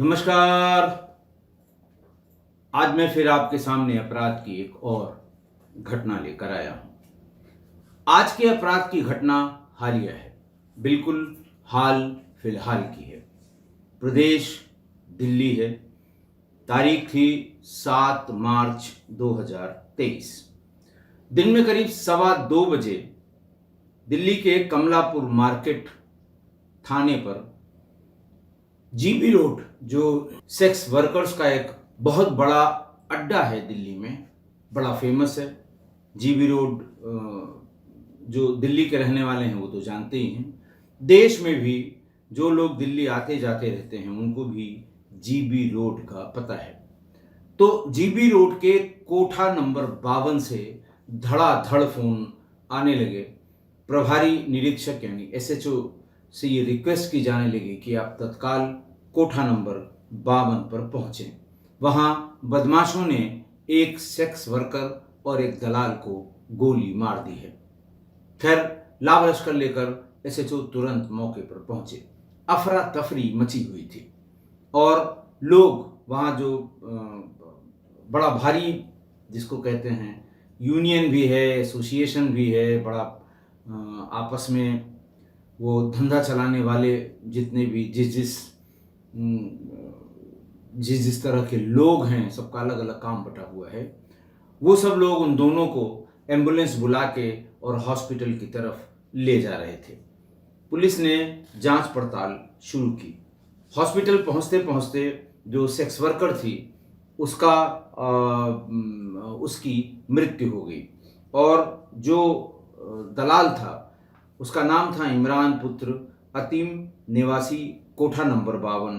नमस्कार। आज मैं फिर आपके सामने अपराध की एक और घटना लेकर आया हूं। आज के अपराध की घटना हालिया है, बिल्कुल हाल फिलहाल की है। प्रदेश दिल्ली है। तारीख थी 7 मार्च 2023। दिन में करीब 2:15 दिल्ली के कमलापुर मार्केट थाने पर जीबी रोड, जो सेक्स वर्कर्स का एक बहुत बड़ा अड्डा है दिल्ली में, बड़ा फेमस है। जीबी रोड जो दिल्ली के रहने वाले हैं वो तो जानते ही हैं। देश में भी जो लोग दिल्ली आते जाते रहते हैं उनको भी जीबी रोड का पता है। तो जीबी रोड के कोठा नंबर 52 से धड़ाधड़ फोन आने लगे। प्रभारी निरीक्षक यानी एसएचओ से ये रिक्वेस्ट की जाने लगी कि आप तत्काल कोठा नंबर 52 पर पहुंचे। वहां बदमाशों ने एक सेक्स वर्कर और एक दलाल को गोली मार दी है। खैर, लाव लश्कर लेकर एसएचओ तुरंत मौके पर पहुंचे। अफरा तफरी मची हुई थी और लोग वहां जो बड़ा भारी, जिसको कहते हैं यूनियन भी है, एसोसिएशन भी है, बड़ा आपस में वो धंधा चलाने वाले जितने भी जिस तरह के लोग हैं, सबका अलग अलग काम बटा हुआ है। वो सब लोग उन दोनों को एम्बुलेंस बुला के और हॉस्पिटल की तरफ ले जा रहे थे। पुलिस ने जांच पड़ताल शुरू की। हॉस्पिटल पहुंचते पहुंचते जो सेक्स वर्कर थी उसकी मृत्यु हो गई और जो दलाल था उसका नाम था इमरान पुत्र अतीम, निवासी कोठा नंबर 52,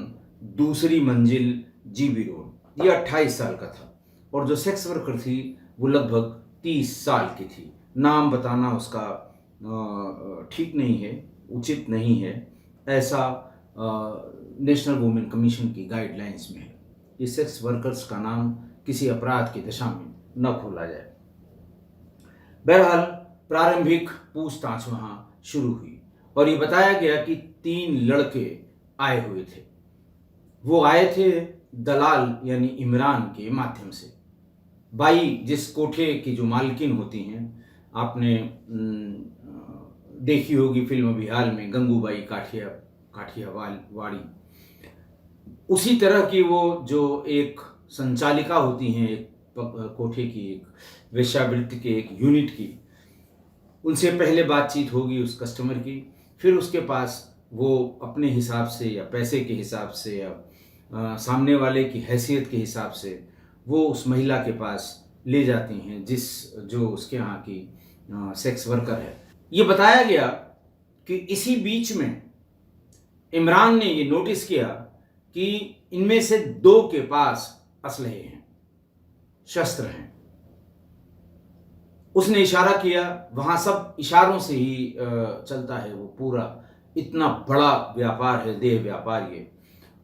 दूसरी मंजिल, जीबी रोड। ये 28 साल का था और जो सेक्स वर्कर थी वो लगभग 30 साल की थी। नाम बताना उसका ठीक नहीं है, उचित नहीं है, ऐसा नेशनल वुमेन कमीशन की गाइडलाइंस में है कि सेक्स वर्कर्स का नाम किसी अपराध की दशा में न खोला जाए। बहरहाल प्रारंभिक पूछताछ वहां शुरू हुई और ये बताया गया कि 3 लड़के आए हुए थे। वो आए थे दलाल यानी इमरान के माध्यम से। बाई जिस कोठे की जो मालकिन होती हैं, आपने देखी होगी फिल्म अभी हाल में, गंगूबाई काठियावाड़ी, उसी तरह की वो जो एक संचालिका होती हैं एक कोठे की, एक वेश्यावृत्ति के एक यूनिट की, उनसे पहले बातचीत होगी उस कस्टमर की। फिर उसके पास वो अपने हिसाब से या पैसे के हिसाब से या सामने वाले की हैसियत के हिसाब से वो उस महिला के पास ले जाती हैं जो उसके यहाँ की सेक्स वर्कर है। ये बताया गया कि इसी बीच में इमरान ने ये नोटिस किया कि इनमें से 2 के पास असलहे हैं, शस्त्र हैं। उसने इशारा किया। वहां सब इशारों से ही चलता है वो पूरा, इतना बड़ा व्यापार है, देह व्यापार ये,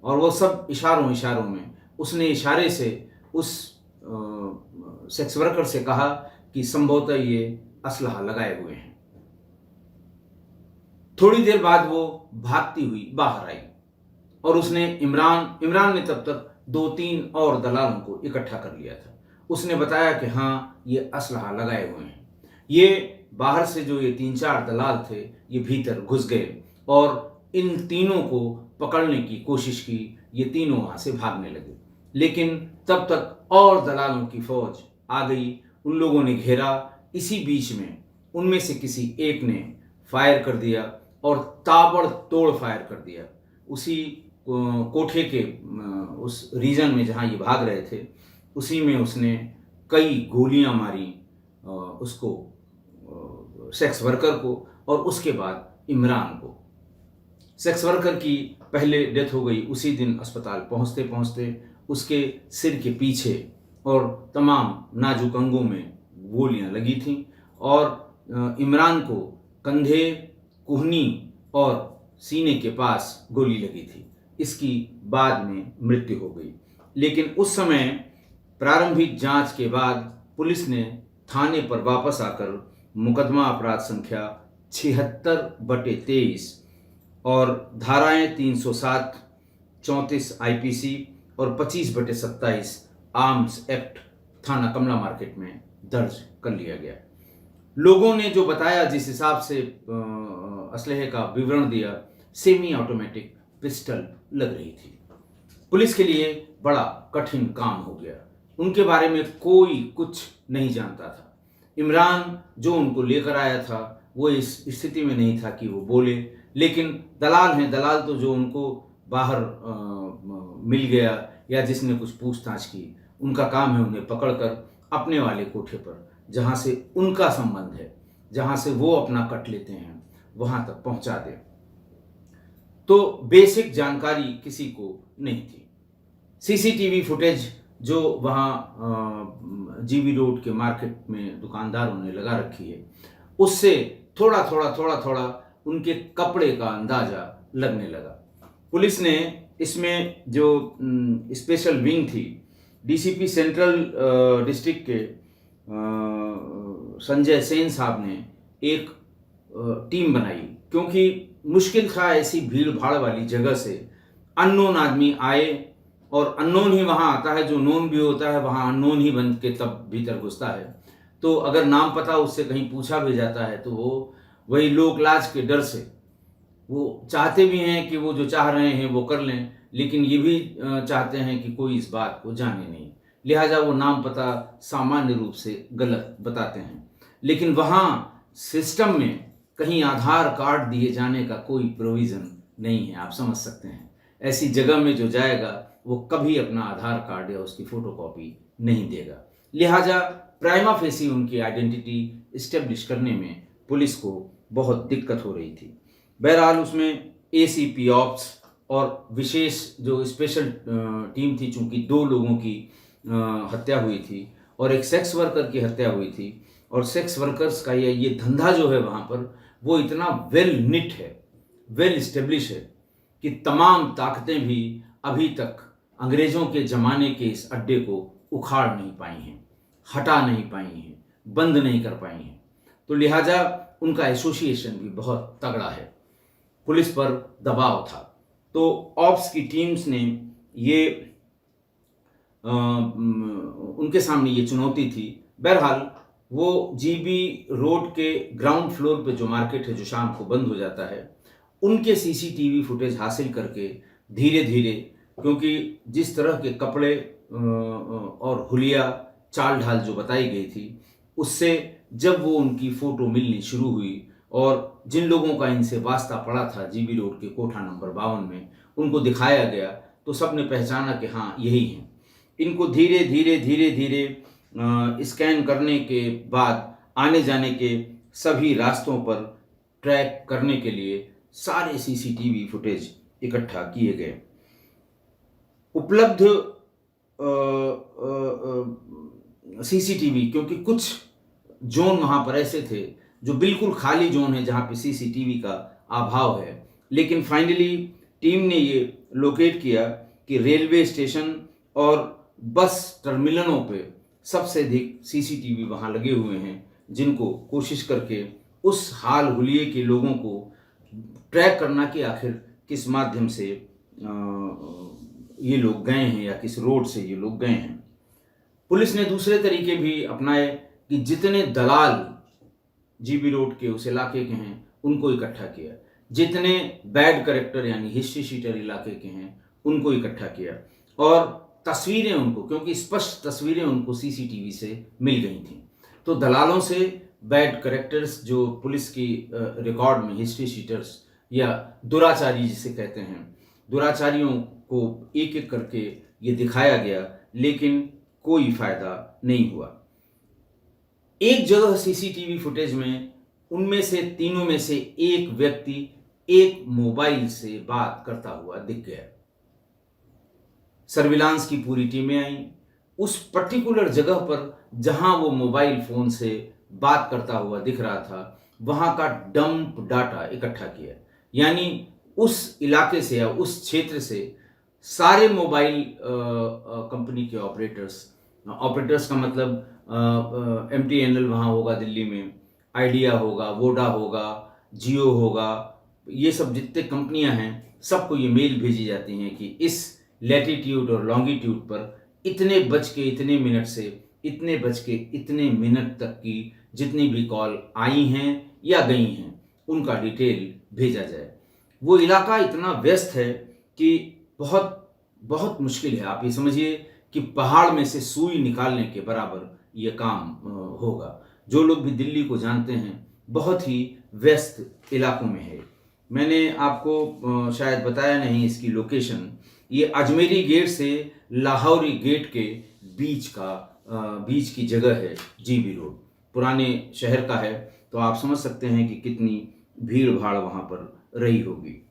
और वो सब इशारों में उसने इशारे से उस सेक्स वर्कर से कहा कि संभवतः ये असलहा लगाए हुए हैं। थोड़ी देर बाद वो भागती हुई बाहर आई और उसने इमरान ने तब तक 2-3 और दलालों को इकट्ठा कर लिया था। उसने बताया कि हाँ, ये असलहा लगाए हुए हैं। ये बाहर से जो ये 3-4 दलाल थे ये भीतर घुस गए और इन तीनों को पकड़ने की कोशिश की। ये तीनों वहां से भागने लगे, लेकिन तब तक और दलालों की फौज आ गई। उन लोगों ने घेरा। इसी बीच में उनमें से किसी एक ने फायर कर दिया और ताबड़तोड़ फायर कर दिया। उसी कोठे के उस रीजन में जहां ये भाग रहे थे, उसी में उसने कई गोलियां मारी उसको, सेक्स वर्कर को, और उसके बाद इमरान को। सेक्स वर्कर की पहले डेथ हो गई। उसी दिन अस्पताल पहुंचते पहुंचते उसके सिर के पीछे और तमाम नाजुक अंगों में गोलियां लगी थीं और इमरान को कंधे, कुहनी और सीने के पास गोली लगी थी। इसकी बाद में मृत्यु हो गई। लेकिन उस समय प्रारंभिक जांच के बाद पुलिस ने थाने पर वापस आकर मुकदमा अपराध संख्या 76/23 और धाराएं 307, 34 आईपीसी और 25/27 आर्म्स एक्ट थाना कमला मार्केट में दर्ज कर लिया गया। लोगों ने जो बताया, जिस हिसाब से असलहे का विवरण दिया, सेमी ऑटोमेटिक पिस्टल लग रही थी। पुलिस के लिए बड़ा कठिन काम हो गया। उनके बारे में कोई कुछ नहीं जानता था। इमरान जो उनको लेकर आया था वो इस स्थिति में नहीं था कि वो बोले, लेकिन दलाल हैं, दलाल तो जो उनको बाहर मिल गया या जिसने कुछ पूछताछ की, उनका काम है उन्हें पकड़कर अपने वाले कोठे पर, जहाँ से उनका संबंध है, जहाँ से वो अपना कट लेते हैं, वहाँ तक पहुँचा दे। तो बेसिक जानकारी किसी को नहीं थी। सीसीटीवी फुटेज जो वहाँ जीबी रोड के मार्केट में दुकानदारों ने लगा रखी है, उससे थोड़ा थोड़ा उनके कपड़े का अंदाजा लगने लगा। पुलिस ने इसमें जो स्पेशल विंग थी, डीसीपी सेंट्रल डिस्ट्रिक्ट के संजय सेन साहब ने एक टीम बनाई, क्योंकि मुश्किल था ऐसी भीड़ भाड़ वाली जगह से अननोन आदमी आए, और अननोन ही वहाँ आता है, जो नोन भी होता है वहाँ अननोन ही बन के तब भीतर घुसता है। तो अगर नाम पता उससे कहीं पूछा भी जाता है तो वो वही लोक लाज के डर से वो चाहते भी हैं कि वो जो चाह रहे हैं वो कर लें, लेकिन ये भी चाहते हैं कि कोई इस बात को जाने नहीं, लिहाजा वो नाम पता सामान्य रूप से गलत बताते हैं। लेकिन वहाँ सिस्टम में कहीं आधार कार्ड दिए जाने का कोई प्रोविज़न नहीं है। आप समझ सकते हैं, ऐसी जगह में जो जाएगा वो कभी अपना आधार कार्ड या उसकी फ़ोटोकॉपी नहीं देगा। लिहाजा प्राइमा फेसी उनकी आइडेंटिटी इस्टेब्लिश करने में पुलिस को बहुत दिक्कत हो रही थी। बहरहाल उसमें एसीपी ऑप्स और विशेष जो स्पेशल टीम थी, चूँकि 2 लोगों की हत्या हुई थी और एक सेक्स वर्कर की हत्या हुई थी, और सेक्स वर्कर्स का ये धंधा जो है वहाँ पर वो इतना वेल निट है, वेल इस्टेब्लिश है कि तमाम ताकतें भी अभी तक अंग्रेज़ों के ज़माने के इस अड्डे को उखाड़ नहीं पाई हैं, हटा नहीं पाई हैं, बंद नहीं कर पाई हैं। तो लिहाजा उनका एसोसिएशन भी बहुत तगड़ा है, पुलिस पर दबाव था। तो ऑप्स की टीम्स ने ये उनके सामने ये चुनौती थी। बहरहाल वो जीबी रोड के ग्राउंड फ्लोर पे जो मार्केट है, जो शाम को बंद हो जाता है, उनके सीसीटीवी फुटेज हासिल करके धीरे धीरे, क्योंकि जिस तरह के कपड़े और हुलिया चाल ढाल जो बताई गई थी, उससे जब वो उनकी फ़ोटो मिलनी शुरू हुई और जिन लोगों का इनसे वास्ता पड़ा था जीबी रोड के कोठा नंबर 52 में, उनको दिखाया गया तो सब ने पहचाना कि हाँ यही हैं। इनको धीरे धीरे स्कैन करने के बाद आने जाने के सभी रास्तों पर ट्रैक करने के लिए सारे सीसीटीवी फुटेज इकट्ठा किए गए। उपलब्ध सीसीटीवी, क्योंकि कुछ जोन वहाँ पर ऐसे थे जो बिल्कुल खाली जोन है जहाँ पे सीसीटीवी का अभाव है, लेकिन फाइनली टीम ने ये लोकेट किया कि रेलवे स्टेशन और बस टर्मिनलों पे सबसे अधिक सीसीटीवी वहाँ लगे हुए हैं, जिनको कोशिश करके उस हाल हुलिये के लोगों को ट्रैक करना कि आखिर किस माध्यम से ये लोग गए हैं या किस रोड से ये लोग गए हैं। पुलिस ने दूसरे तरीके भी अपनाए कि जितने दलाल जीबी रोड के उस इलाके के हैं उनको इकट्ठा किया, जितने बैड करेक्टर यानी हिस्ट्री शीटर इलाके के हैं उनको इकट्ठा किया, और तस्वीरें उनको, क्योंकि स्पष्ट तस्वीरें उनको सीसीटीवी से मिल गई थी, तो दलालों से बैड करेक्टर्स जो पुलिस की रिकॉर्ड में हिस्ट्री शीटर्स या दुराचारी जिसे कहते हैं, दुराचारियों को एक एक करके ये दिखाया गया, लेकिन कोई फायदा नहीं हुआ। एक जगह सीसीटीवी फुटेज में उनमें से तीनों में से एक व्यक्ति एक मोबाइल से बात करता हुआ दिख गया। सर्विलांस की पूरी टीमें आई उस पर्टिकुलर जगह पर जहां वो मोबाइल फोन से बात करता हुआ दिख रहा था, वहां का डंप डाटा इकट्ठा किया, यानी उस इलाके से या उस क्षेत्र से सारे मोबाइल कंपनी के ऑपरेटर्स का मतलब MTNL वहाँ होगा दिल्ली में, आइडिया होगा, वोडा होगा, जियो होगा, ये सब जितने कंपनियां हैं सबको ये मेल भेजी जाती हैं कि इस लैटिट्यूड और लॉन्गिट्यूड पर इतने बज के इतने मिनट से इतने बज के इतने मिनट तक की जितनी भी कॉल आई हैं या गई हैं उनका डिटेल भेजा जाए। वो इलाका इतना व्यस्त है कि बहुत बहुत मुश्किल है। आप ये समझिए कि पहाड़ में से सुई निकालने के बराबर ये काम होगा। जो लोग भी दिल्ली को जानते हैं बहुत ही व्यस्त इलाकों में है। मैंने आपको शायद बताया नहीं इसकी लोकेशन। ये अजमेरी गेट से लाहौरी गेट के बीच की जगह है। जीबी रोड पुराने शहर का है, तो आप समझ सकते हैं कि कितनी भीड़ भाड़ वहाँ पर रही होगी।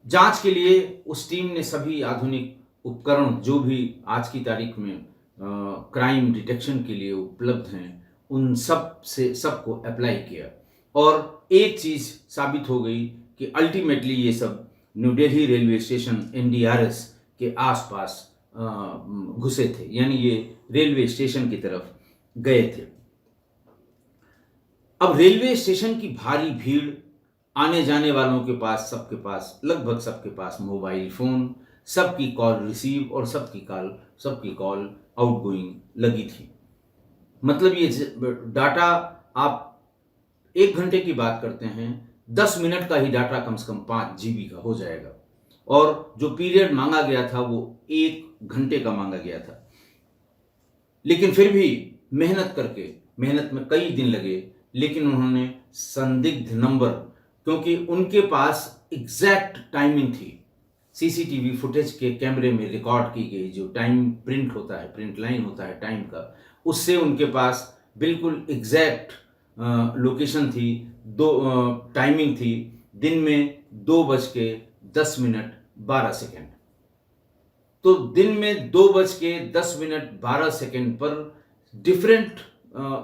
जांच के लिए उस टीम ने सभी आधुनिक उपकरण जो भी आज की तारीख में क्राइम डिटेक्शन के लिए उपलब्ध हैं उन सबको अप्लाई किया, और एक चीज़ साबित हो गई कि अल्टीमेटली ये सब new Delhi railway station NDRS के आसपास घुसे थे, यानी ये रेलवे स्टेशन की तरफ गए थे। अब रेलवे स्टेशन की भारी भीड़, आने जाने वालों के पास लगभग सबके पास मोबाइल फ़ोन, सबकी कॉल रिसीव और सबकी कॉल आउटगोइंग लगी थी। मतलब ये डाटा, आप 1 घंटे की बात करते हैं, 10 मिनट का ही डाटा कम से कम 5 GB का हो जाएगा, और जो पीरियड मांगा गया था वो 1 घंटे का मांगा गया था। लेकिन फिर भी मेहनत में कई दिन लगे, लेकिन उन्होंने संदिग्ध नंबर, क्योंकि उनके पास एग्जैक्ट टाइमिंग थी, CCTV फुटेज के कैमरे में रिकॉर्ड की गई जो टाइम प्रिंट लाइन होता है टाइम का, उससे उनके पास बिल्कुल एग्जैक्ट लोकेशन थी, टाइमिंग थी, दिन में 2:10 तो दिन में 2:10 पर डिफरेंट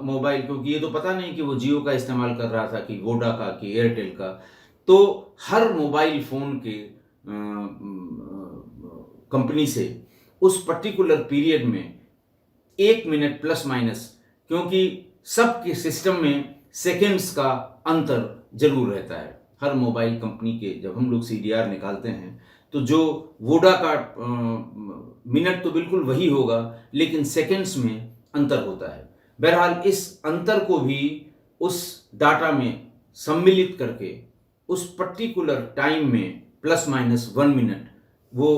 मोबाइल, क्योंकि ये तो पता नहीं कि वो जियो का इस्तेमाल कर रहा था कि वोडा का कि एयरटेल का, तो हर मोबाइल फ़ोन के कंपनी से उस पर्टिकुलर पीरियड में 1 मिनट प्लस माइनस, क्योंकि सबके सिस्टम में सेकेंड्स का अंतर जरूर रहता है। हर मोबाइल कंपनी के जब हम लोग CDR निकालते हैं तो जो वोडा का मिनट तो बिल्कुल वही होगा, लेकिन सेकेंड्स में अंतर होता है। बहरहाल इस अंतर को भी उस डाटा में सम्मिलित करके उस पर्टिकुलर टाइम में प्लस माइनस 1 मिनट वो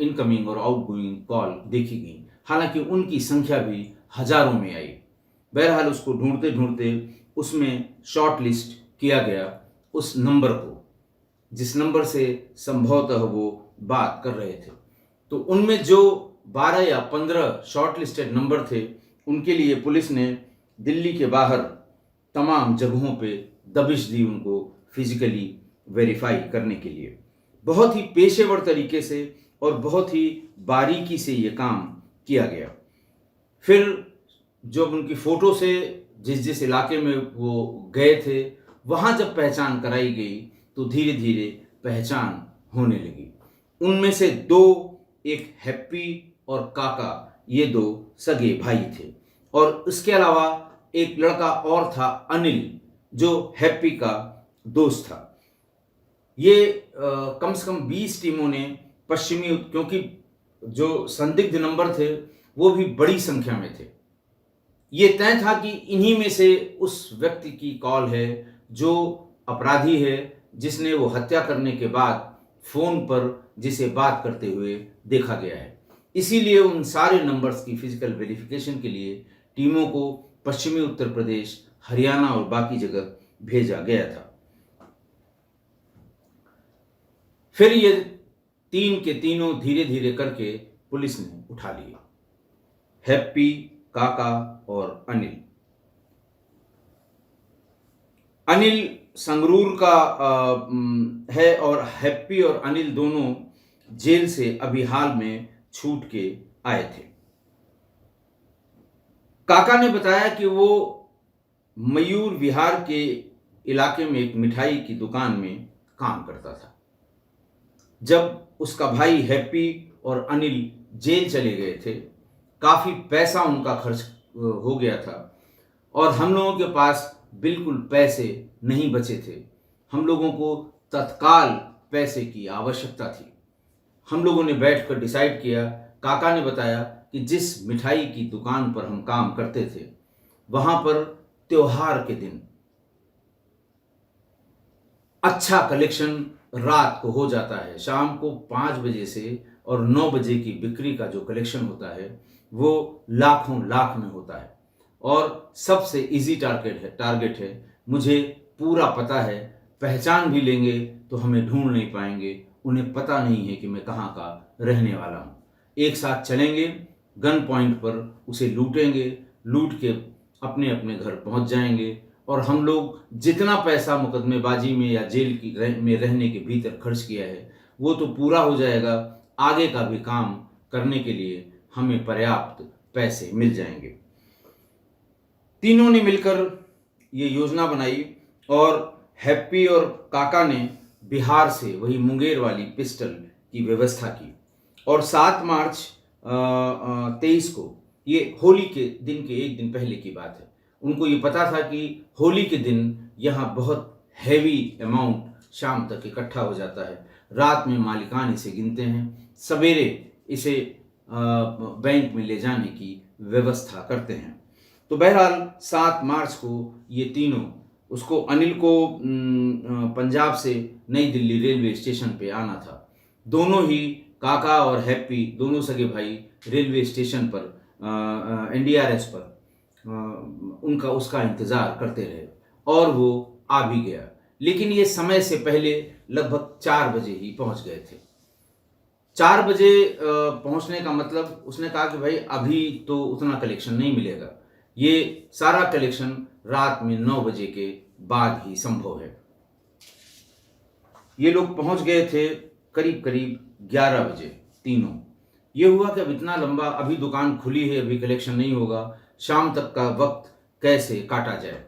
इनकमिंग और आउटगोइंग कॉल देखी गई। हालांकि उनकी संख्या भी हजारों में आई। बहरहाल उसको ढूंढते ढूंढते उसमें शॉर्ट लिस्ट किया गया उस नंबर को, जिस नंबर से संभवतः वो बात कर रहे थे। तो उनमें जो 12 या 15 शॉर्ट लिस्टेड नंबर थे, उनके लिए पुलिस ने दिल्ली के बाहर तमाम जगहों पे दबिश दी उनको फिजिकली वेरीफाई करने के लिए। बहुत ही पेशेवर तरीके से और बहुत ही बारीकी से ये काम किया गया। फिर जब उनकी फ़ोटो से जिस इलाके में वो गए थे वहाँ जब पहचान कराई गई तो धीरे धीरे पहचान होने लगी। उनमें से 2, एक हैप्पी और काका, ये 2 सगे भाई थे, और इसके अलावा एक लड़का और था अनिल, जो हैप्पी का दोस्त था। ये कम से कम 20 टीमों ने पश्चिमी, क्योंकि जो संदिग्ध नंबर थे वो भी बड़ी संख्या में थे, ये तय था कि इन्हीं में से उस व्यक्ति की कॉल है जो अपराधी है, जिसने वो हत्या करने के बाद फोन पर जिसे बात करते हुए देखा गया है। इसीलिए उन सारे नंबर्स की फिजिकल वेरिफिकेशन के लिए टीमों को पश्चिमी उत्तर प्रदेश, हरियाणा और बाकी जगह भेजा गया था। फिर ये 3 के तीनों धीरे धीरे करके पुलिस ने उठा लिए, हैप्पी, काका और अनिल। अनिल संगरूर का है और हैप्पी और अनिल दोनों जेल से अभी हाल में छूट के आए थे। काका ने बताया कि वो मयूर विहार के इलाके में एक मिठाई की दुकान में काम करता था। जब उसका भाई हैप्पी और अनिल जेल चले गए थे, काफ़ी पैसा उनका खर्च हो गया था और हम लोगों के पास बिल्कुल पैसे नहीं बचे थे। हम लोगों को तत्काल पैसे की आवश्यकता थी। हम लोगों ने बैठकर डिसाइड किया। काका ने बताया कि जिस मिठाई की दुकान पर हम काम करते थे वहां पर त्योहार के दिन अच्छा कलेक्शन रात को हो जाता है। शाम को 5 बजे से और 9 बजे की बिक्री का जो कलेक्शन होता है वो लाखों लाख में होता है और सबसे इजी टारगेट है। मुझे पूरा पता है, पहचान भी लेंगे तो हमें ढूंढ नहीं पाएंगे, उन्हें पता नहीं है कि मैं कहाँ का रहने वाला हूँ। एक साथ चलेंगे, गन पॉइंट पर उसे लूटेंगे, लूट के अपने अपने घर पहुंच जाएंगे और हम लोग जितना पैसा मुकदमेबाजी में या जेल में रहने के भीतर खर्च किया है वो तो पूरा हो जाएगा। आगे का भी काम करने के लिए हमें पर्याप्त पैसे मिल जाएंगे। तीनों ने मिलकर ये योजना बनाई और हैप्पी और काका ने बिहार से वही मुंगेर वाली पिस्टल की व्यवस्था की और 7 मार्च 23 को, ये होली के दिन के एक दिन पहले की बात है, उनको ये पता था कि होली के दिन यहाँ बहुत हैवी अमाउंट शाम तक इकट्ठा हो जाता है। रात में मालिकान इसे गिनते हैं, सवेरे इसे बैंक में ले जाने की व्यवस्था करते हैं। तो बहरहाल 7 मार्च को ये तीनों, उसको अनिल को पंजाब से नई दिल्ली रेलवे स्टेशन पे आना था। दोनों ही काका और हैप्पी, दोनों सगे भाई रेलवे स्टेशन पर NDRS पर उनका उसका इंतज़ार करते रहे और वो आ भी गया। लेकिन ये समय से पहले लगभग 4 बजे ही पहुंच गए थे। 4 बजे पहुंचने का मतलब, उसने कहा कि भाई अभी तो उतना कलेक्शन नहीं मिलेगा, ये सारा कलेक्शन रात में 9 बजे के बाद ही संभव है। ये लोग पहुंच गए थे करीब करीब 11 बजे तीनों। ये हुआ कि अब इतना लंबा, अभी दुकान खुली है, अभी कलेक्शन नहीं होगा, शाम तक का वक्त कैसे काटा जाए।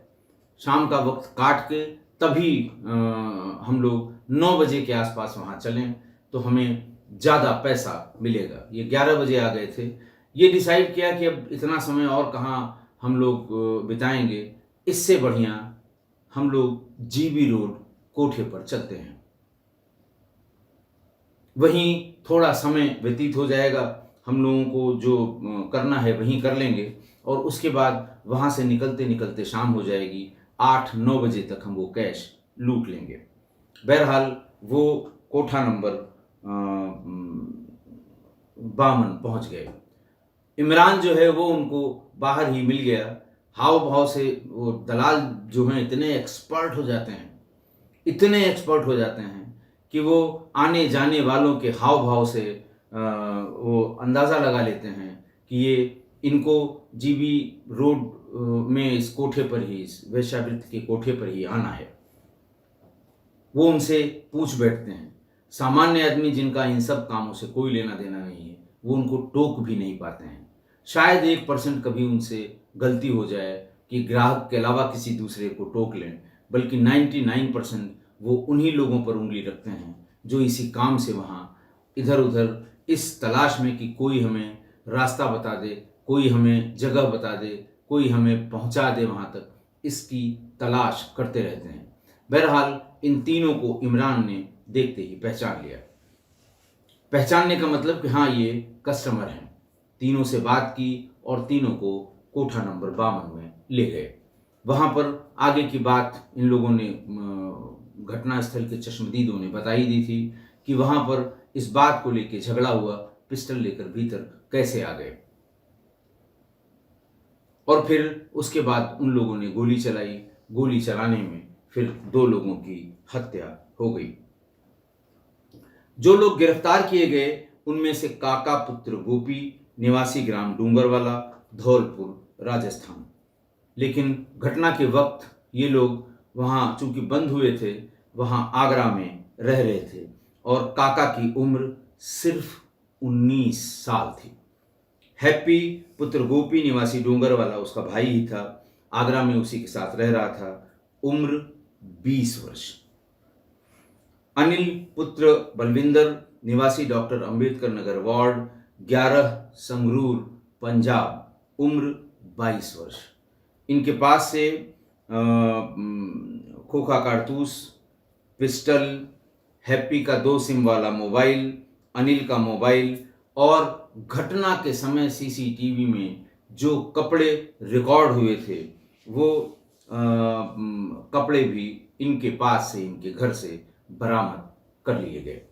शाम का वक्त काट के तभी हम लोग 9 बजे के आसपास वहाँ चलें तो हमें ज़्यादा पैसा मिलेगा। ये 11 बजे आ गए थे। ये डिसाइड किया कि अब इतना समय और कहाँ हम लोग बिताएंगे, इससे बढ़िया हम लोग GB रोड कोठे पर चलते हैं, वहीं थोड़ा समय व्यतीत हो जाएगा, हम लोगों को जो करना है वहीं कर लेंगे और उसके बाद वहाँ से निकलते निकलते शाम हो जाएगी। 8-9 बजे तक हम वो कैश लूट लेंगे। बहरहाल वो कोठा नंबर 52 पहुँच गए। इमरान जो है वो उनको बाहर ही मिल गया। हाव भाव से वो दलाल जो हैं इतने एक्सपर्ट हो जाते हैं, इतने एक्सपर्ट हो जाते हैं कि वो आने जाने वालों के हाव भाव से वो अंदाज़ा लगा लेते हैं कि ये इनको GB रोड में इस कोठे पर ही, इस वेश्यावृत्ति के कोठे पर ही आना है। वो उनसे पूछ बैठते हैं। सामान्य आदमी जिनका इन सब कामों से कोई लेना देना नहीं है, वो उनको टोक भी नहीं पाते हैं। शायद 1% कभी उनसे गलती हो जाए कि ग्राहक के अलावा किसी दूसरे को टोक लें, बल्कि 99% वो उन्हीं लोगों पर उंगली रखते हैं जो इसी काम से वहाँ इधर उधर इस तलाश में कि कोई हमें रास्ता बता दे, कोई हमें जगह बता दे, कोई हमें पहुँचा दे वहाँ तक, इसकी तलाश करते रहते हैं। बहरहाल इन तीनों को इमरान ने देखते ही पहचान लिया। पहचानने का मतलब कि हाँ ये कस्टमर हैं। तीनों से बात की और तीनों को कोठा नंबर 52 में ले गए। वहाँ पर आगे की बात इन लोगों ने, घटनास्थल के चश्मदीदों ने बताई दी थी कि वहाँ पर इस बात को लेकर झगड़ा हुआ, पिस्टल लेकर भीतर कैसे आ गए और फिर उसके बाद उन लोगों ने गोली चलाई। गोली चलाने में फिर 2 लोगों की हत्या हो गई। जो लोग गिरफ्तार किए गए उनमें से काका पुत्र गोपी, निवासी ग्राम डूंगरवाला, धौलपुर, राजस्थान। लेकिन घटना के वक्त ये लोग वहाँ चूंकि बंद हुए थे, वहाँ आगरा में रह रहे थे और काका की उम्र सिर्फ 19 साल थी। हैप्पी पुत्र गोपी, निवासी डूंगरवाला, उसका भाई ही था, आगरा में उसी के साथ रह रहा था, उम्र 20 वर्ष। अनिल पुत्र बलविंदर, निवासी डॉक्टर अंबेडकर नगर वार्ड 11, संगरूर, पंजाब, उम्र 22 वर्ष। इनके पास से खोखा कारतूस, पिस्टल, हैप्पी का 2 सिम वाला मोबाइल, अनिल का मोबाइल और घटना के समय सीसीटीवी में जो कपड़े रिकॉर्ड हुए थे वो कपड़े भी इनके पास से, इनके घर से बरामद कर लिए गए।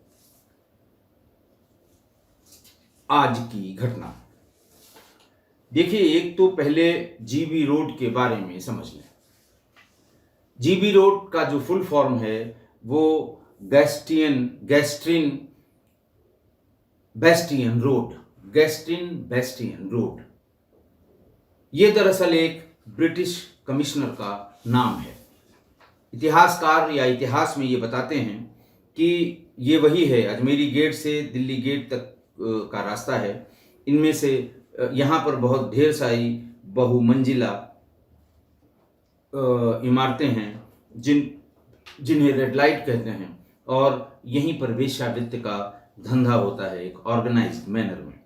आज की घटना देखिए, एक तो पहले जीबी रोड के बारे में समझ लें। जीबी रोड का जो फुल फॉर्म है वो गैस्ट्रिन बेस्टियन रोड। ये दरअसल एक ब्रिटिश कमिश्नर का नाम है। इतिहासकार या इतिहास में ये बताते हैं कि ये वही है, अजमेरी गेट से दिल्ली गेट तक का रास्ता है। इनमें से यहाँ पर बहुत ढेर सारी बहुमंजिला इमारतें हैं जिन्हें रेड लाइट कहते हैं, और यहीं पर वेश्यावृत्ति का धंधा होता है एक ऑर्गेनाइज्ड मैनर में।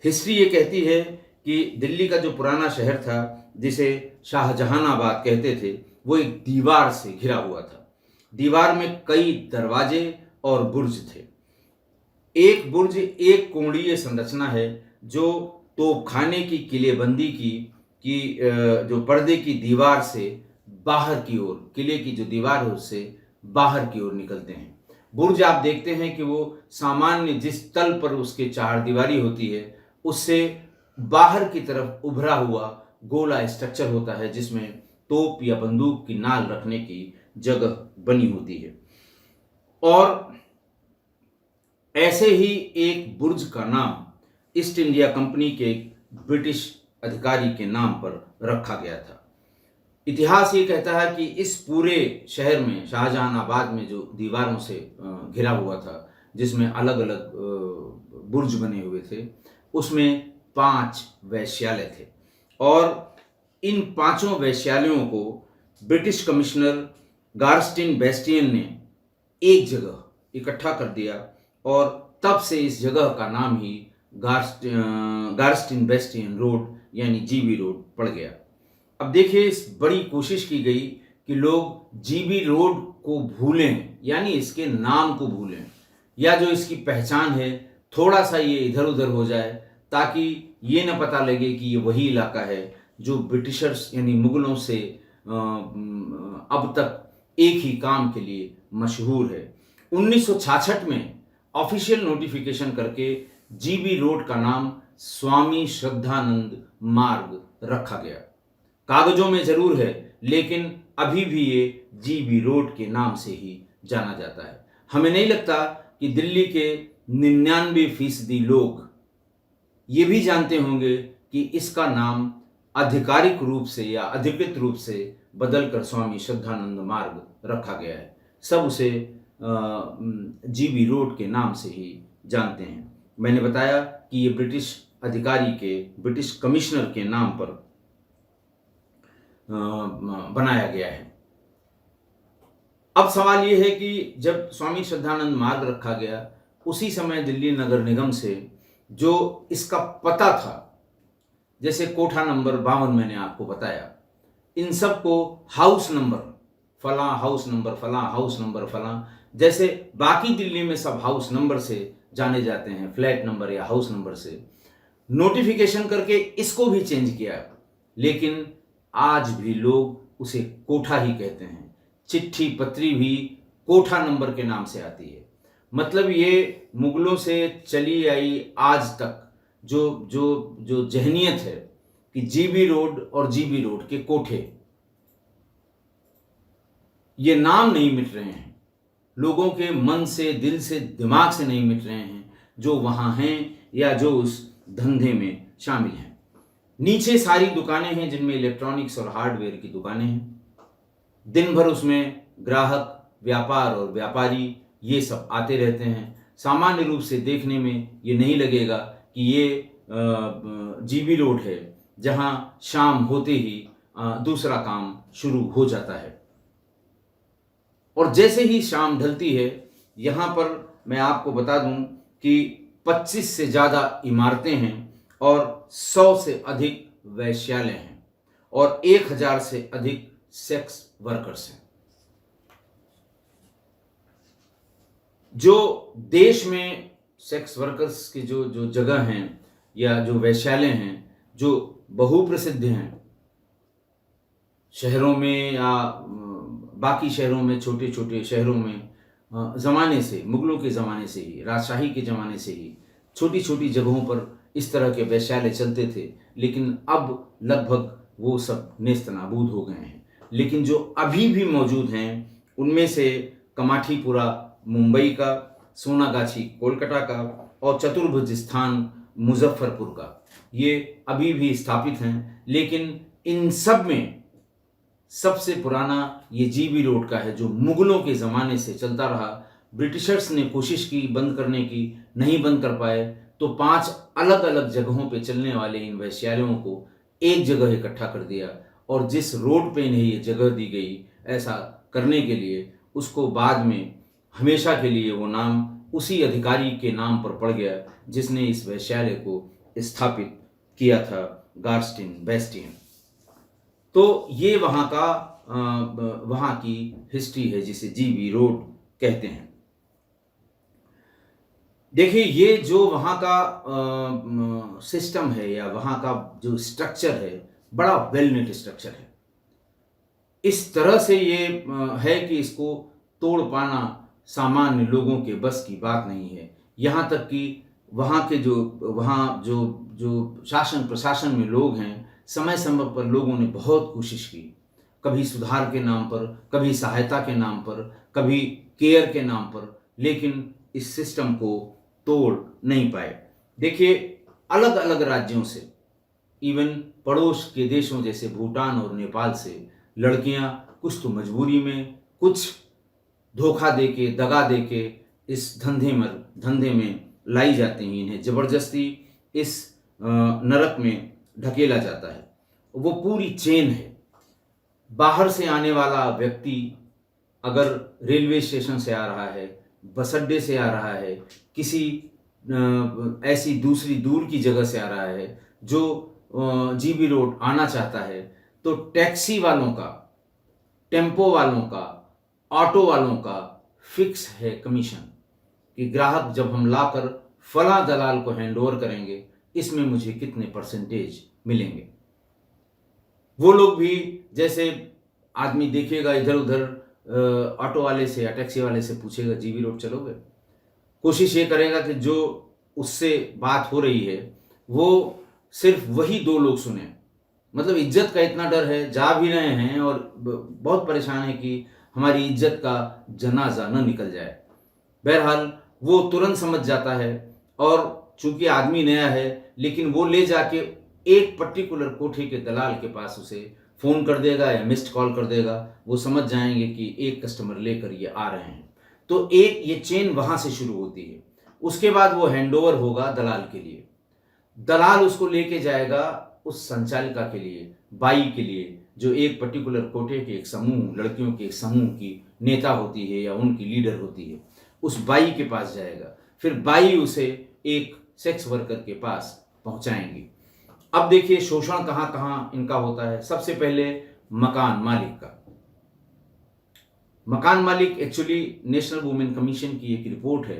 हिस्ट्री ये कहती है कि दिल्ली का जो पुराना शहर था, जिसे शाहजहानाबाद कहते थे, वो एक दीवार से घिरा हुआ था। दीवार में कई दरवाजे और बुर्ज थे। एक बुर्ज एक कोणीय संरचना है जो तोपखाने की किलेबंदी की जो पर्दे की दीवार से बाहर की ओर, किले की जो दीवार है उससे बाहर की ओर निकलते हैं। बुर्ज आप देखते हैं कि वो सामान्य जिस तल पर उसके चारदीवारी होती है उससे बाहर की तरफ उभरा हुआ गोला स्ट्रक्चर होता है, जिसमें तोप या बंदूक की नाल रखने की जगह बनी होती है। और ऐसे ही एक बुर्ज का नाम ईस्ट इंडिया कंपनी के ब्रिटिश अधिकारी के नाम पर रखा गया था। इतिहास ये कहता है कि इस पूरे शहर में, शाहजहानाबाद में, जो दीवारों से घिरा हुआ था, जिसमें अलग अलग बुर्ज बने हुए थे, उसमें 5 वेश्यालय थे। और इन 5 वेश्यालयों को ब्रिटिश कमिश्नर गार्स्टिन बेस्टियन ने एक जगह इकट्ठा कर दिया, और तब से इस जगह का नाम ही गार्स्टिन बेस्टियन रोड यानी जीबी रोड पड़ गया। अब देखिए, इस बड़ी कोशिश की गई कि लोग जीबी रोड को भूलें, यानी इसके नाम को भूलें, या जो इसकी पहचान है थोड़ा सा ये इधर उधर हो जाए, ताकि ये न पता लगे कि ये वही इलाका है जो ब्रिटिशर्स यानी मुगलों से अब तक एक ही काम के लिए मशहूर है। 1966 में ऑफिशियल नोटिफिकेशन करके जीबी रोड का नाम स्वामी श्रद्धानंद मार्ग रखा गया। कागजों में जरूर है, लेकिन अभी भी ये जीबी रोड के नाम से ही जाना जाता है। हमें नहीं लगता कि दिल्ली के 99% लोग ये भी जानते होंगे कि इसका नाम आधिकारिक रूप से या अधिकृत रूप से बदलकर स्वामी श्रद्धानंद मार्ग रखा गया है। सब उसे जीबी रोड के नाम से ही जानते हैं। मैंने बताया कि ये ब्रिटिश अधिकारी के, ब्रिटिश कमिश्नर के नाम पर बनाया गया है। अब सवाल ये है कि जब स्वामी श्रद्धानंद मार्ग रखा गया, उसी समय दिल्ली नगर निगम से जो इसका पता था, जैसे कोठा नंबर 52 मैंने आपको बताया, इन सब को हाउस नंबर फलां, हाउस नंबर फलां, हाउस नंबर फलां, जैसे बाकी दिल्ली में सब हाउस नंबर से जाने जाते हैं, फ्लैट नंबर या हाउस नंबर से, नोटिफिकेशन करके इसको भी चेंज किया। लेकिन आज भी लोग उसे कोठा ही कहते हैं। चिट्ठी पत्री भी कोठा नंबर के नाम से आती है। मतलब ये मुगलों से चली आई आज तक जो जहनियत है कि जीबी रोड और जीबी रोड के कोठे, ये नाम नहीं मिट रहे हैं, लोगों के मन से, दिल से, दिमाग से नहीं मिट रहे हैं, जो वहां हैं या जो उस धंधे में शामिल हैं। नीचे सारी दुकानें हैं जिनमें इलेक्ट्रॉनिक्स और हार्डवेयर की दुकानें हैं। दिन भर उसमें ग्राहक, व्यापार और व्यापारी ये सब आते रहते हैं। सामान्य रूप से देखने में ये नहीं लगेगा कि ये जीबी रोड है जहां शाम होते ही दूसरा काम शुरू हो जाता है। और जैसे ही शाम ढलती है, यहाँ पर मैं आपको बता दूं कि 25 से ज़्यादा इमारतें हैं और 100 से अधिक वैश्यालय हैं और 1000 से अधिक सेक्स वर्कर्स हैं। जो देश में सेक्स वर्कर्स की जो जो जगह हैं या जो वैश्यालय हैं जो बहुप्रसिद्ध हैं, शहरों में या बाकी शहरों में, छोटे छोटे शहरों में, ज़माने से, मुगलों के ज़माने से ही, राजशाही के ज़माने से ही छोटी छोटी जगहों पर इस तरह के वैश्यालय चलते थे। लेकिन अब लगभग वो सब नेस्त नाबूद हो गए हैं। लेकिन जो अभी भी मौजूद हैं उनमें से कमाठीपुरा मुंबई का, सोनागाछी कोलकाता का और चतुर्भुज स्थान मुजफ्फरपुर का, ये अभी भी स्थापित हैं। लेकिन इन सब में सबसे पुराना ये जीबी रोड का है, जो मुगलों के ज़माने से चलता रहा। ब्रिटिशर्स ने कोशिश की बंद करने की, नहीं बंद कर पाए, तो 5 अलग अलग जगहों पे चलने वाले इन वैश्यालयों को एक जगह इकट्ठा कर दिया। और जिस रोड पे इन्हें ये जगह दी गई ऐसा करने के लिए, उसको बाद में हमेशा के लिए वो नाम उसी अधिकारी के नाम पर पड़ गया जिसने इस वैश्यालय को स्थापित किया था, गार्स्टिन बेस्टियन। तो ये वहाँ की हिस्ट्री है जिसे जीबी रोड कहते हैं। देखिए, ये जो वहाँ का सिस्टम है या वहाँ का जो स्ट्रक्चर है, बड़ा वेल नेट स्ट्रक्चर है। इस तरह से ये है कि इसको तोड़ पाना सामान्य लोगों के बस की बात नहीं है। यहाँ तक कि वहाँ जो शासन प्रशासन में लोग हैं, समय समय पर लोगों ने बहुत कोशिश की, कभी सुधार के नाम पर, कभी सहायता के नाम पर, कभी केयर के नाम पर, लेकिन इस सिस्टम को तोड़ नहीं पाए। देखिए, अलग अलग राज्यों से, इवन पड़ोस के देशों जैसे भूटान और नेपाल से लड़कियां कुछ तो मजबूरी में, कुछ धोखा देके, दगा देके इस धंधे में लाई जाती हैं। इन्हें जबरदस्ती इस नरक में ढकेला जाता है। वो पूरी चेन है। बाहर से आने वाला व्यक्ति अगर रेलवे स्टेशन से आ रहा है, बस अड्डे से आ रहा है, किसी ऐसी दूसरी दूर की जगह से आ रहा है, जो जीबी रोड आना चाहता है, तो टैक्सी वालों का, टेम्पो वालों का, ऑटो वालों का फिक्स है कमीशन कि ग्राहक जब हम लाकर फला दलाल को हैंडओवर करेंगे, इसमें मुझे कितने परसेंटेज मिलेंगे। वो लोग भी, जैसे आदमी देखेगा इधर उधर ऑटो वाले से या टैक्सी वाले से पूछेगा जीबी रोड चलोगे, कोशिश ये करेगा कि जो उससे बात हो रही है वो सिर्फ वही 2 लोग सुने। मतलब इज्जत का इतना डर है, जा भी रहे हैं और बहुत परेशान है कि हमारी इज्जत का जनाजा न निकल जाए। बहरहाल वो तुरंत समझ जाता है, और चूंकि आदमी नया है, लेकिन वो ले जाके एक पर्टिकुलर कोठे के दलाल के पास उसे फ़ोन कर देगा या मिस्ड कॉल कर देगा। वो समझ जाएंगे कि एक कस्टमर लेकर ये आ रहे हैं। तो एक ये चेन वहाँ से शुरू होती है। उसके बाद वो हैंडओवर होगा दलाल के लिए। दलाल उसको लेके जाएगा उस संचालिका के लिए, बाई के लिए, जो एक पर्टिकुलर कोटे के एक समूह, लड़कियों के एक समूह की नेता होती है या उनकी लीडर होती है। उस बाई के पास जाएगा, फिर बाई उसे एक सेक्स वर्कर के पास पहुंचाएंगी। अब देखिए, शोषण कहाँ कहाँ इनका होता है। सबसे पहले मकान मालिक का। मकान मालिक, एक्चुअली नेशनल वुमेन कमीशन की एक रिपोर्ट है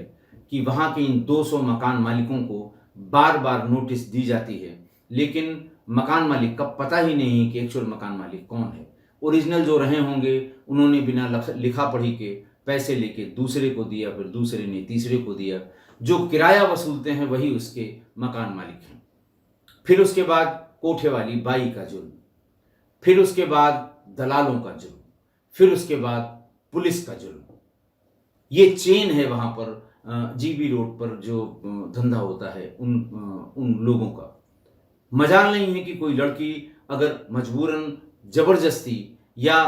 कि वहाँ के इन 200 मकान मालिकों को बार बार नोटिस दी जाती है, लेकिन मकान मालिक का पता ही नहीं है कि एक्चुअल मकान मालिक कौन है। ओरिजिनल जो रहे होंगे, उन्होंने बिना लिखा पढ़ी के पैसे लेके दूसरे को दिया, फिर दूसरे ने तीसरे को दिया। जो किराया वसूलते हैं वही उसके मकान मालिक हैं। फिर उसके बाद कोठे वाली बाई का जुर्म, फिर उसके बाद दलालों का जुर्म, फिर उसके बाद पुलिस का जुर्म। ये चेन है वहाँ पर जीबी रोड पर जो धंधा होता है उन लोगों का। मजाल नहीं है कि कोई लड़की अगर मजबूरन, जबरदस्ती या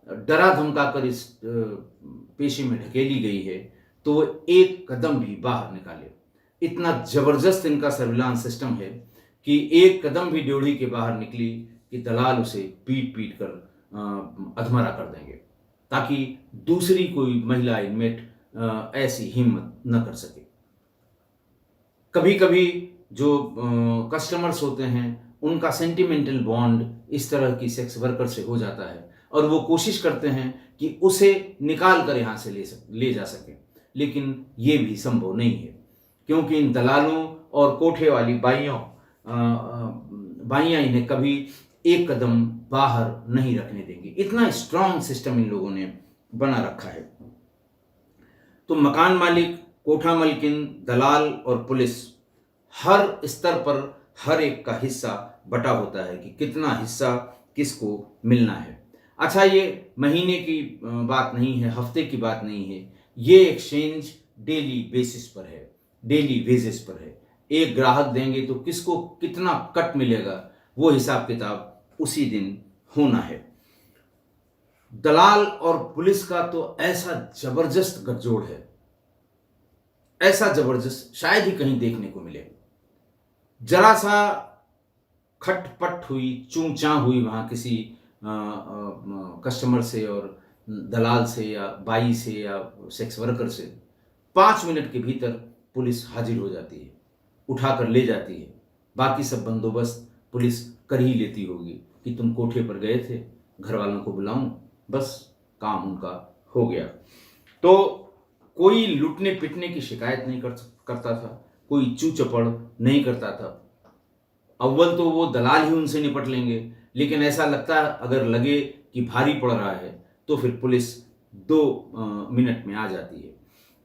डरा धमका कर इस पेशे में ढकेली गई है, तो वो एक कदम भी बाहर निकाले। इतना जबरदस्त इनका सर्विलांस सिस्टम है कि एक कदम भी ड्योढ़ी के बाहर निकली कि दलाल उसे पीट पीट कर अधमरा कर देंगे, ताकि दूसरी कोई महिला इनमेट ऐसी हिम्मत न कर सके। कभी कभी जो कस्टमर्स होते हैं, उनका सेंटिमेंटल बॉन्ड इस तरह की सेक्स वर्कर से हो जाता है, और वो कोशिश करते हैं कि उसे निकाल कर यहाँ से ले जा सके। लेकिन ये भी संभव नहीं है, क्योंकि इन दलालों और कोठे वाली बाइयां इन्हें कभी एक कदम बाहर नहीं रखने देंगे। इतना स्ट्रांग सिस्टम इन लोगों ने बना रखा है। तो मकान मालिक, कोठा मालकिन, दलाल और पुलिस, हर स्तर पर हर एक का हिस्सा बटा होता है कि कितना हिस्सा किसको मिलना है। अच्छा, ये महीने की बात नहीं है, हफ्ते की बात नहीं है, ये एक्सचेंज डेली बेसिस पर है, डेली वेजेस पर है। एक ग्राहक देंगे तो किसको कितना कट मिलेगा, वो हिसाब किताब उसी दिन होना है। दलाल और पुलिस का तो ऐसा जबरदस्त गठजोड़ है, ऐसा जबरदस्त शायद ही कहीं देखने को मिले। जरा सा खटपट हुई, चूं चां हुई वहां किसी कस्टमर से और दलाल से या बाई से या सेक्स वर्कर से, 5 मिनट के भीतर पुलिस हाजिर हो जाती है, उठाकर ले जाती है। बाकी सब बंदोबस्त पुलिस कर ही लेती होगी कि तुम कोठे पर गए थे, घर वालों को बुलाऊं, बस काम उनका हो गया। तो कोई लूटने पिटने की शिकायत नहीं करता था, कोई चू चपड़ नहीं करता था। अव्वल तो वो दलाल ही उनसे निपट लेंगे, लेकिन ऐसा लगता है अगर लगे कि भारी पड़ रहा है तो फिर पुलिस 2 मिनट में आ जाती है।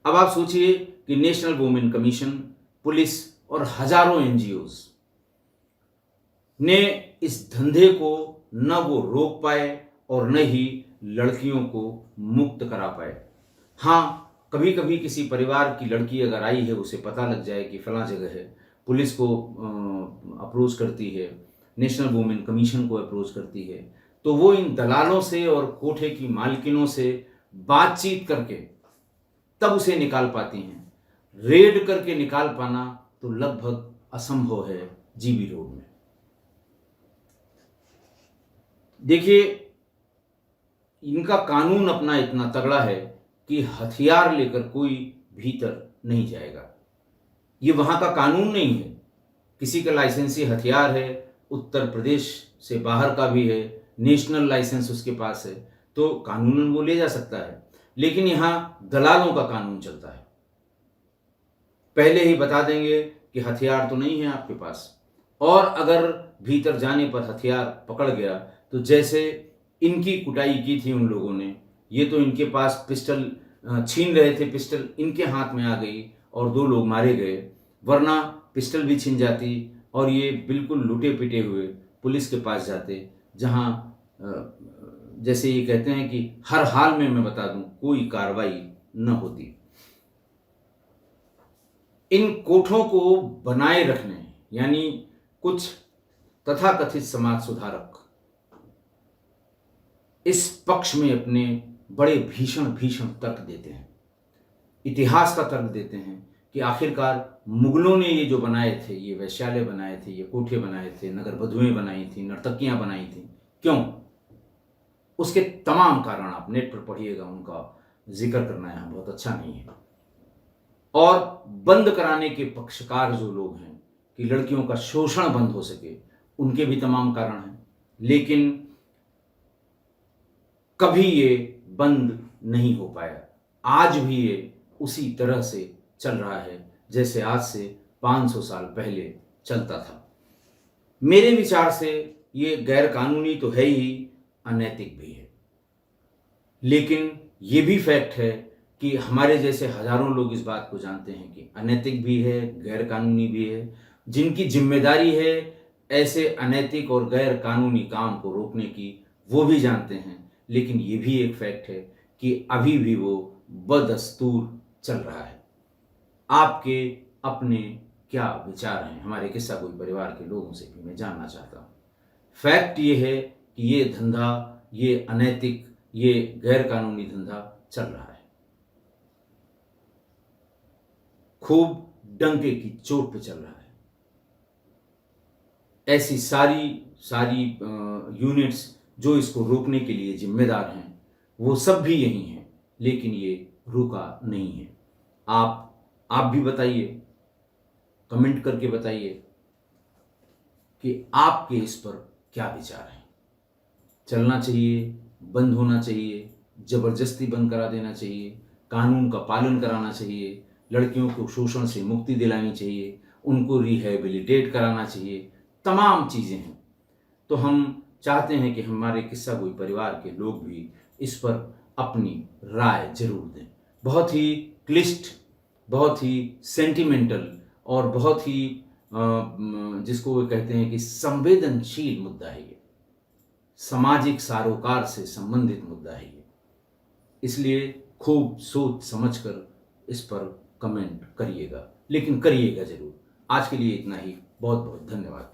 अब आप सोचिए कि नेशनल वुमेन कमीशन, पुलिस और हजारों एनजीओज ने इस धंधे को न वो रोक पाए और न ही लड़कियों को मुक्त करा पाए। हाँ, कभी कभी किसी परिवार की लड़की अगर आई है, उसे पता लग जाए कि फलां जगह है, पुलिस को अप्रोच करती है, नेशनल वुमेन कमीशन को अप्रोच करती है, तो वो इन दलालों से और कोठे की मालकिनों से बातचीत करके तब उसे निकाल पाती हैं। रेड करके निकाल पाना तो लगभग असंभव है जीबी रोड में। देखिए, इनका कानून अपना इतना तगड़ा है कि हथियार लेकर कोई भीतर नहीं जाएगा। ये वहां का कानून नहीं है। किसी का लाइसेंसी हथियार है, उत्तर प्रदेश से बाहर का भी है, नेशनल लाइसेंस उसके पास है, तो कानूनन वो ले जा सकता है। लेकिन यहां दलालों का कानून चलता है। पहले ही बता देंगे कि हथियार तो नहीं है आपके पास, और अगर भीतर जाने पर हथियार पकड़ गया तो जैसे इनकी कुटाई की थी उन लोगों ने, ये तो इनके पास पिस्टल छीन रहे थे, पिस्टल इनके हाथ में आ गई और 2 लोग मारे गए, वरना पिस्टल भी छीन जाती और ये बिल्कुल लूटे पिटे हुए पुलिस के पास जाते, जहां जैसे ये कहते हैं कि हर हाल में मैं बता दूं कोई कार्रवाई न होती। इन कोठों को बनाए रखने, यानी कुछ तथाकथित समाज सुधारक इस पक्ष में अपने बड़े भीषण भीषण तर्क देते हैं, इतिहास का तर्क देते हैं कि आखिरकार मुगलों ने ये जो बनाए थे, ये वैश्यालय बनाए थे, ये कोठे बनाए थे, नगर वधुएं बनाई थी, नर्तकियां बनाई थी, क्यों? उसके तमाम कारण आप नेट पर पढ़िएगा, उनका जिक्र करना यहाँ बहुत अच्छा नहीं है। और बंद कराने के पक्षकार जो लोग हैं कि लड़कियों का शोषण बंद हो सके, उनके भी तमाम कारण हैं, लेकिन कभी ये बंद नहीं हो पाया। आज भी ये उसी तरह से चल रहा है जैसे आज से 500 साल पहले चलता था। मेरे विचार से ये गैर कानूनी तो है ही, अनैतिक भी है। लेकिन ये भी फैक्ट है कि हमारे जैसे हजारों लोग इस बात को जानते हैं कि अनैतिक भी है, गैर कानूनी भी है। जिनकी जिम्मेदारी है ऐसे अनैतिक और गैर कानूनी काम को रोकने की, वो भी जानते हैं। लेकिन ये भी एक फैक्ट है कि अभी भी वो बदस्तूर चल रहा है। आपके अपने क्या विचार हैं? हमारे किस्सा कोई परिवार के लोगों से भी मैं जानना चाहता हूँ। फैक्ट ये है कि ये धंधा, ये अनैतिक, ये गैर कानूनी धंधा चल रहा है, खूब डंके की चोट पे चल रहा है। ऐसी सारी यूनिट्स जो इसको रोकने के लिए जिम्मेदार हैं, वो सब भी यही हैं, लेकिन ये रुका नहीं है। आप भी बताइए, कमेंट करके बताइए कि आपके इस पर क्या विचार हैं। चलना चाहिए, बंद होना चाहिए, जबरदस्ती बंद करा देना चाहिए, कानून का पालन कराना चाहिए, लड़कियों को शोषण से मुक्ति दिलानी चाहिए, उनको रिहेबिलिटेट कराना चाहिए, तमाम चीज़ें हैं। तो हम चाहते हैं कि हमारे किस्सा गोई परिवार के लोग भी इस पर अपनी राय जरूर दें। बहुत ही क्लिष्ट, बहुत ही सेंटिमेंटल और बहुत ही जिसको वो कहते हैं कि संवेदनशील मुद्दा है ये, सामाजिक सरोकार से संबंधित मुद्दा है ये। इसलिए खूब सोच समझकर इस पर कमेंट करिएगा, लेकिन करिएगा जरूर। आज के लिए इतना ही। बहुत बहुत धन्यवाद।